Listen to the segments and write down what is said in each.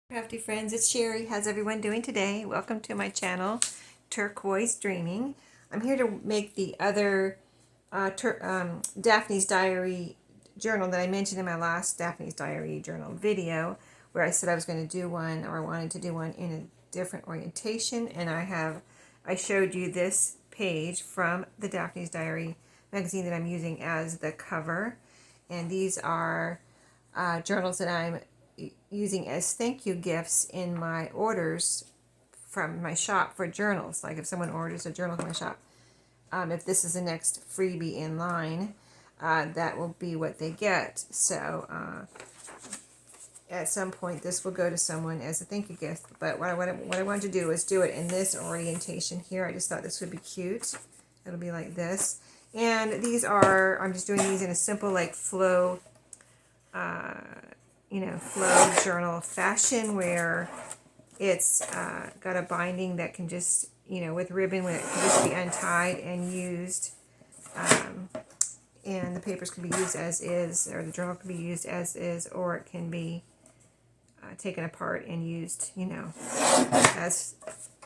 Crafty friends, it's Sheree. How's everyone doing today? Welcome to my channel, Turquoise Dreaming. I'm here to make the other Daphne's Diary journal that I mentioned in my last Daphne's Diary journal video, where I said I was going to do one, or I wanted to do one in a different orientation, and I showed you this page from the Daphne's Diary magazine that I'm using as the cover, and these are journals that I'm using as thank you gifts in my orders from my shop for journals. Like if someone orders a journal from my shop, if this is the next freebie in line, that will be what they get. So at some point this will go to someone as a thank you gift. But what I wanted to do is do it in this orientation here. I just thought this would be cute. It'll be like this. And these are, I'm just doing these in a simple like flow flow journal fashion, where it's got a binding that can just, with ribbon, where it can just be untied and used, and the papers can be used as is, or the journal can be used as is, or it can be taken apart and used, as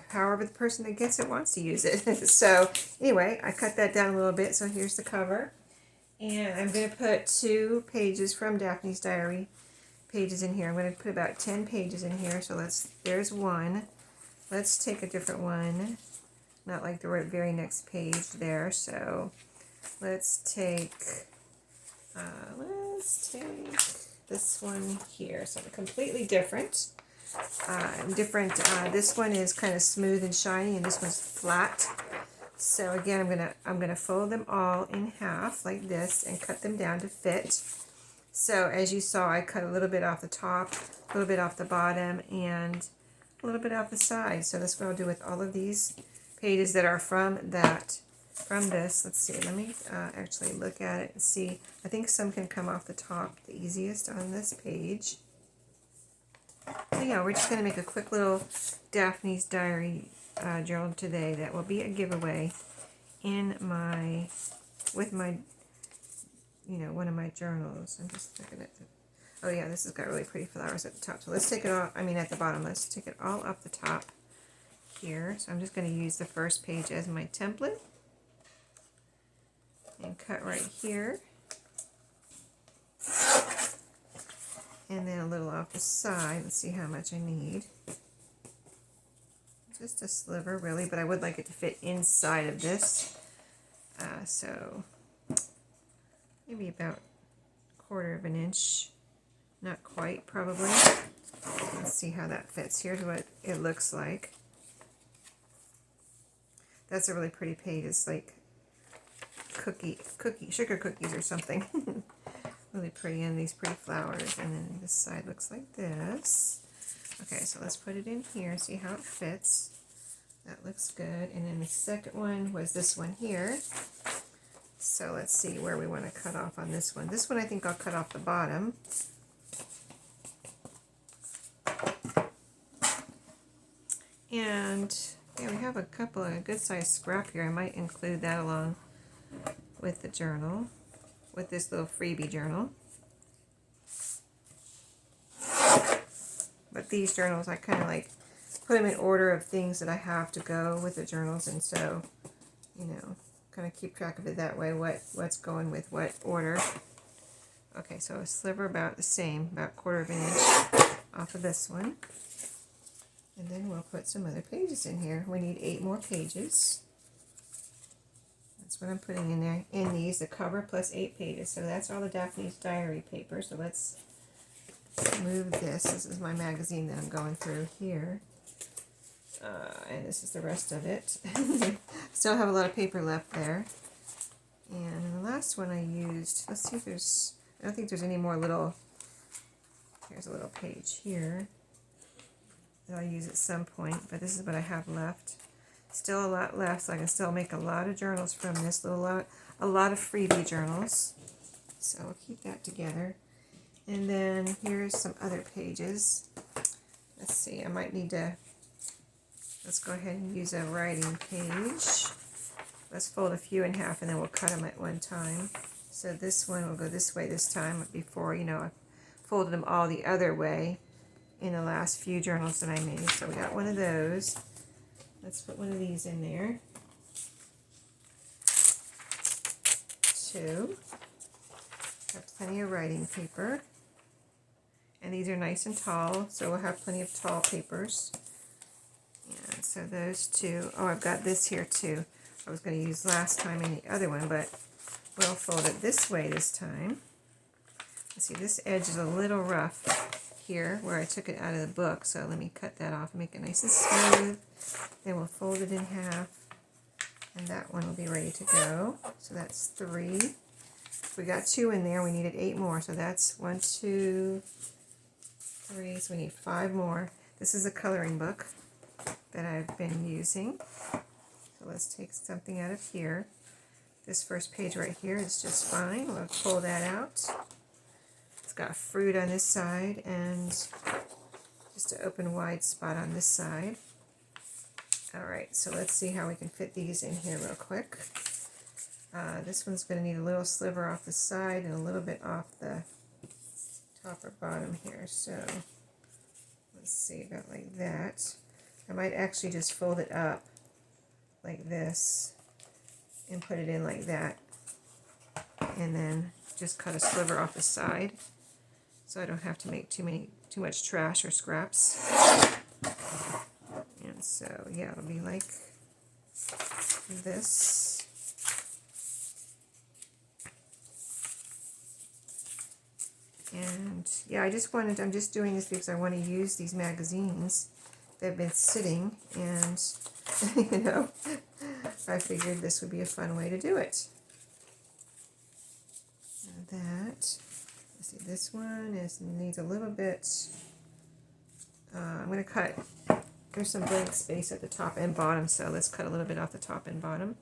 however the person that gets it wants to use it. So anyway, I cut that down a little bit, so here's the cover. And I'm going to put 2 pages from Daphne's Diary pages in here. I'm going to put about 10 pages in here. So there's one. Let's take a different one. Not like the very next page there. So let's take this one here. So completely different. This one is kind of smooth and shiny, and this one's flat. So again, I'm gonna fold them all in half like this and cut them down to fit. So as you saw, I cut a little bit off the top, a little bit off the bottom, and a little bit off the side. So that's what I'll do with all of these pages that are from this. Let's see, let me actually look at it and see. I think some can come off the top the easiest on this page. So yeah, we're just going to make a quick little Daphne's Diary journal today that will be a giveaway in with my one of my journals. I'm just looking at oh yeah, this has got really pretty flowers at the top. So let's take it all, at the bottom. Let's take it all up the top here. So I'm just going to use the first page as my template and cut right here. And then a little off the side. Let's see how much I need. Just a sliver, really, but I would like it to fit inside of this. So maybe about 1/4 of an inch. Not quite, probably. Let's see how that fits. Here's what it looks like. That's a really pretty page. It's like sugar cookies or something. Really pretty, and these pretty flowers. And then this side looks like this. Okay, so let's put it in here and see how it fits. That looks good. And then the second one was this one here. So let's see where we want to cut off on this one. This one I think I'll cut off the bottom. And yeah, we have a couple of good sized scrap here. I might include that along with the journal, with this little freebie journal. But these journals, I kind of like put them in order of things that I have to go with the journals, and so, kind of keep track of it that way, what's going with what order. Okay, so a sliver about the same, about 1/4 of an inch off of this one. And then we'll put some other pages in here. We need 8 more pages. That's what I'm putting in there. In these, the cover plus 8 pages. So that's all the Daphne's Diary paper. So let's move this. This is my magazine that I'm going through here. And this is the rest of it. Still have a lot of paper left there. And the last one I used, let's see if I don't think there's any more here's a little page here that I'll use at some point, but this is what I have left. Still a lot left, so I can still make a lot of journals from this, a lot of freebie journals. So I'll keep that together. And then here's some other pages. Let's see, I might need to, let's go ahead and use a writing page. Let's fold a few in half and then we'll cut them at one time. So this one will go this way this time. Before, I folded them all the other way. in the last few journals that I made. So we got one of those. Let's put one of these in there. 2. Have plenty of writing paper. And these are nice and tall, so we'll have plenty of tall papers. And so those 2. Oh, I've got this here too. I was going to use last time in the other one, but we'll fold it this way this time. Let's see, this edge is a little rough here where I took it out of the book, so let me cut that off and make it nice and smooth. Then we'll fold it in half, and that one will be ready to go. So that's 3. We got 2 in there, we needed 8 more, so that's 1, 2, 3, so we need 5 more. This is a coloring book that I've been using. So let's take something out of here. This first page right here is just fine. We'll pull that out. It's got fruit on this side and just an open wide spot on this side. Alright, so let's see how we can fit these in here real quick. This one's going to need a little sliver off the side and a little bit off the top or bottom here. So let's see, about like that. I might actually just fold it up like this and put it in like that, and then just cut a sliver off the side so I don't have to make too much trash or scraps. And so yeah, it'll be like this. And yeah, I'm just doing this because I want to use these magazines that have been sitting, and you know, I figured this would be a fun way to do it. And that, let's see, this one needs a little bit, I'm going to cut, there's some blank space at the top and bottom, so let's cut a little bit off the top and bottom.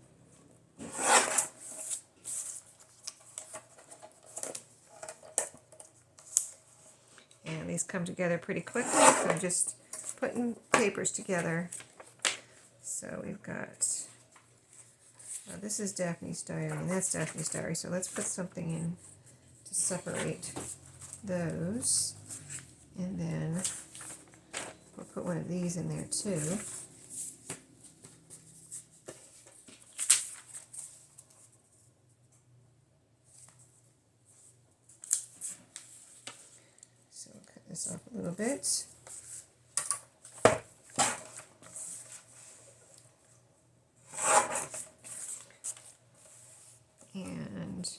And these come together pretty quickly, so I'm just putting papers together. So we've got, this is Daphne's diary, and that's Daphne's diary, so let's put something in to separate those. And then we'll put one of these in there too. So we'll cut this off a little bit. And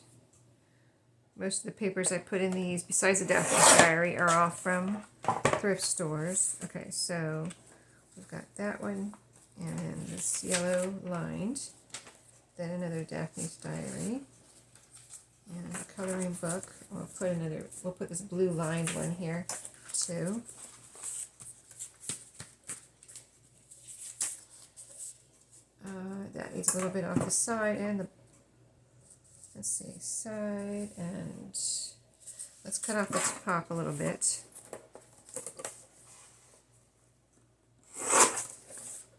most of the papers I put in these, besides the Daphne's diary, are all from thrift stores. Okay, so we've got that one, and then this yellow lined, then another Daphne's diary, and a coloring book. We'll put this blue lined one here too. That needs a little bit off the side and the, let's see, side, and let's cut off the top a little bit.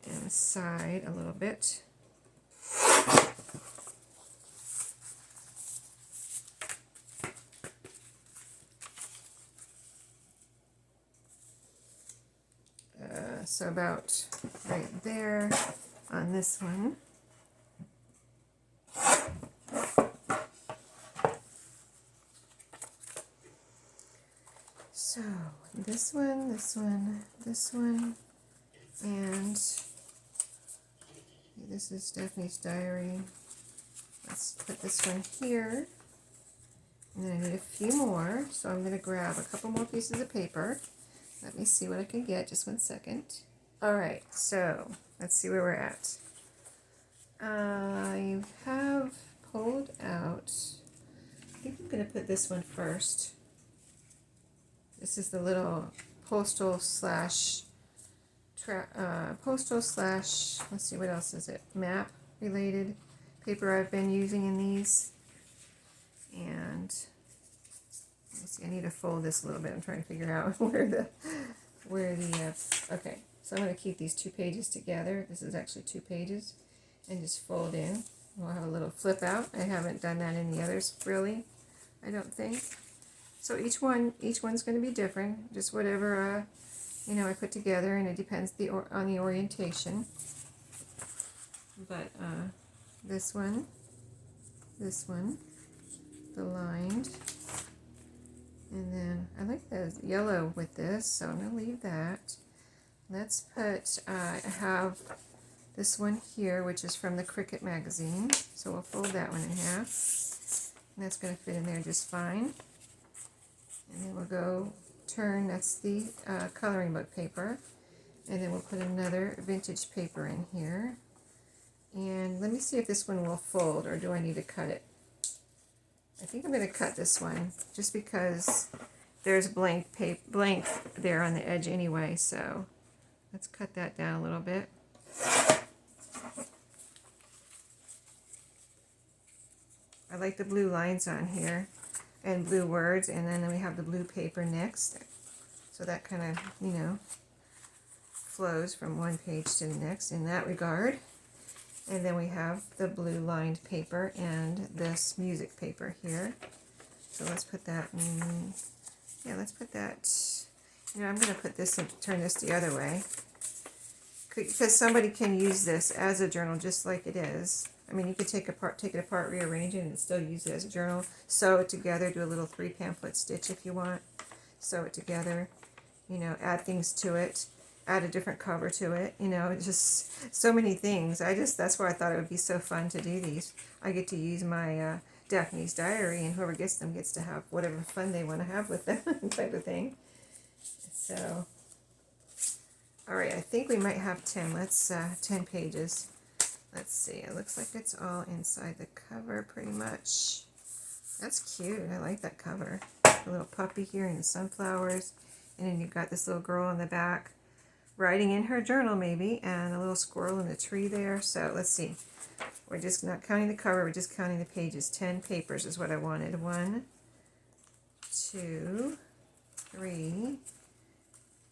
And the side a little bit. So about right there on this one. So this one, this one, this one, and this is Daphne's diary. Let's put this one here, and then I need a few more, so I'm going to grab a couple more pieces of paper. Let me see what I can get, just 1 second. Alright, so let's see where we're at. I have pulled out, I think I'm going to put this one first. This is the little postal slash, let's see, what else is it? Map related paper I've been using in these. And let's see, I need to fold this a little bit. I'm trying to figure out okay. So I'm going to keep these 2 pages together. This is actually 2 pages. And just fold in. We'll have a little flip out. I haven't done that in the others, really, I don't think. So each one's going to be different. Just whatever you know, I put together, and it depends on the orientation. But this one, the lined, and then I like the yellow with this, so I'm going to leave that. Let's put, I have this one here, which is from the Cricket magazine, so we'll fold that one in half, and that's going to fit in there just fine. And then we'll go turn, that's the coloring book paper, and then we'll put another vintage paper in here. And let me see if this one will fold, or do I need to cut it? I think I'm going to cut this one, just because there's blank there on the edge anyway, so let's cut that down a little bit. I like the blue lines on here, and blue words, and then we have the blue paper next, so that kind of, you know, flows from one page to the next in that regard. And then we have the blue lined paper and this music paper here. So let's put that in, yeah, let's put that, you know, I'm going to put this and turn this the other way, because somebody can use this as a journal just like it is. I mean, you could take it apart, rearrange it, and still use it as a journal. Sew it together, do a little 3 pamphlet stitch if you want. Sew it together, you know, add things to it, add a different cover to it, you know, just so many things. That's why I thought it would be so fun to do these. I get to use my Daphne's diary, and whoever gets them gets to have whatever fun they want to have with them type of thing. So, all right, I think we might have 10. Let's 10 pages. Let's see. It looks like it's all inside the cover pretty much. That's cute. I like that cover. A little puppy here and the sunflowers, and then you've got this little girl in the back writing in her journal maybe, and a little squirrel in the tree there. So let's see. We're just not counting the cover. We're just counting the pages. 10 papers is what I wanted. 1, 2, 3,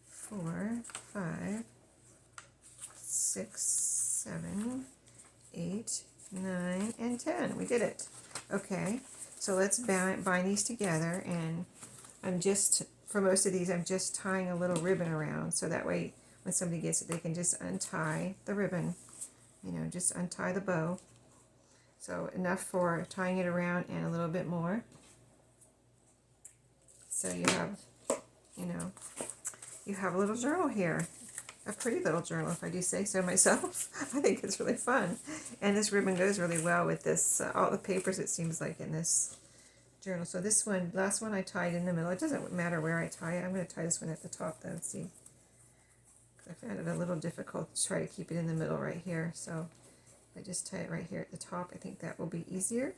4, 5, 6, 7, 8, 9, and 10. We did it. Okay, so let's bind these together, and I'm just, for most of these, I'm just tying a little ribbon around, so that way when somebody gets it, they can just untie the ribbon, you know, just untie the bow. So enough for tying it around, and a little bit more. So you have, you know, you have a little journal here. A pretty little journal, if I do say so myself. I think it's really fun. And this ribbon goes really well with this, all the papers, it seems like, in this journal. So this one, last one I tied in the middle. It doesn't matter where I tie it. I'm going to tie this one at the top though. Let's see. I found it a little difficult to try to keep it in the middle right here. So I just tie it right here at the top. I think that will be easier.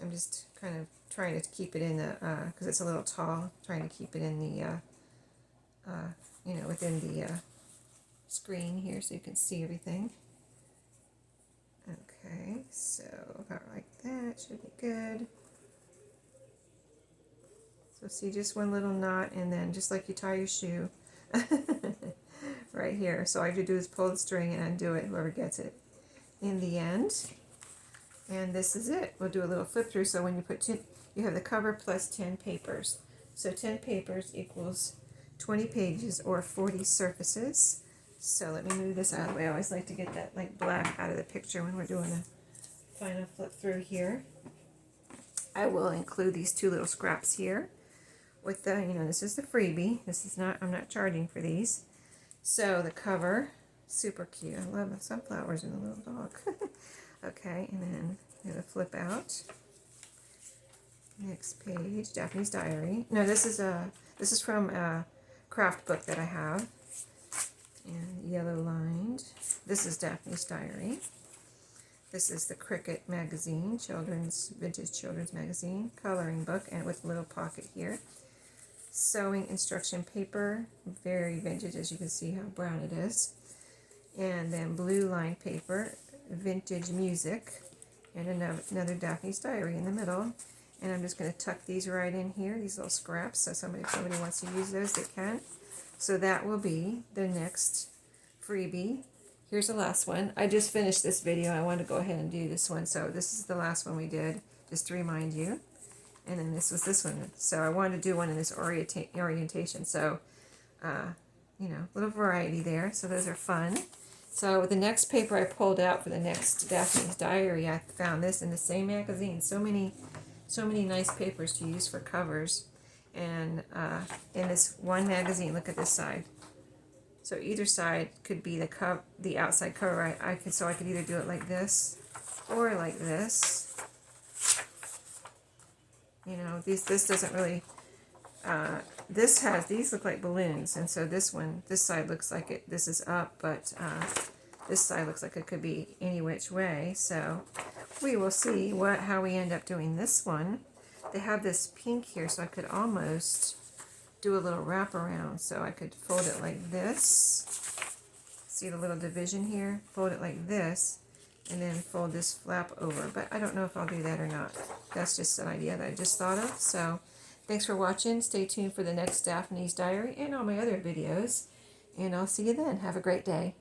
I'm just kind of trying to keep it in the, because it's a little tall, trying to keep it in the, you know, within the screen here so you can see everything. Okay, so about like that should be good. So see, just one little knot, and then just like you tie your shoe right here. So all you have to do is pull the string and undo it, whoever gets it in the end. And this is it. We'll do a little flip through. So when you put 10, you have the cover plus 10 papers. So 10 papers equals 20 pages or 40 surfaces. So let me move this out of the way. I always like to get that like black out of the picture when we're doing a final flip through here. I will include these 2 little scraps here with the, you know, this is the freebie. This is not, I'm not charging for these. So the cover, super cute. I love the sunflowers and the little dog. Okay, and then I'm going to flip out. Next page, Daphne's diary. No, this is from a craft book that I have. And yellow lined. This is Daphne's diary. This is the Cricket magazine, vintage children's magazine, coloring book, and with a little pocket here. Sewing instruction paper, very vintage, as you can see how brown it is. And then blue lined paper, vintage music, and another Daphne's diary in the middle. And I'm just going to tuck these right in here, these little scraps, so if somebody wants to use those, they can. So that will be the next freebie. Here's the last one. I just finished this video. I wanted to go ahead and do this one. So this is the last one we did, just to remind you. And then this was this one. So I wanted to do one in this orientation. So you know, a little variety there. So those are fun. So the next paper I pulled out for the next Daphne's Diary, I found this in the same magazine. So many nice papers to use for covers. And in this one magazine, look at this side. So either side could be the outside cover. I could either do it like this or like this. You know, this doesn't really. These look like balloons, and so this side looks like this is up, but this side looks like it could be any which way. So we will see how we end up doing this one. They have this pink here, so I could almost do a little wrap around. So I could fold it like this. See the little division here? Fold it like this, and then fold this flap over. But I don't know if I'll do that or not. That's just an idea that I just thought of. So thanks for watching. Stay tuned for the next Daphne's Diary and all my other videos. And I'll see you then. Have a great day.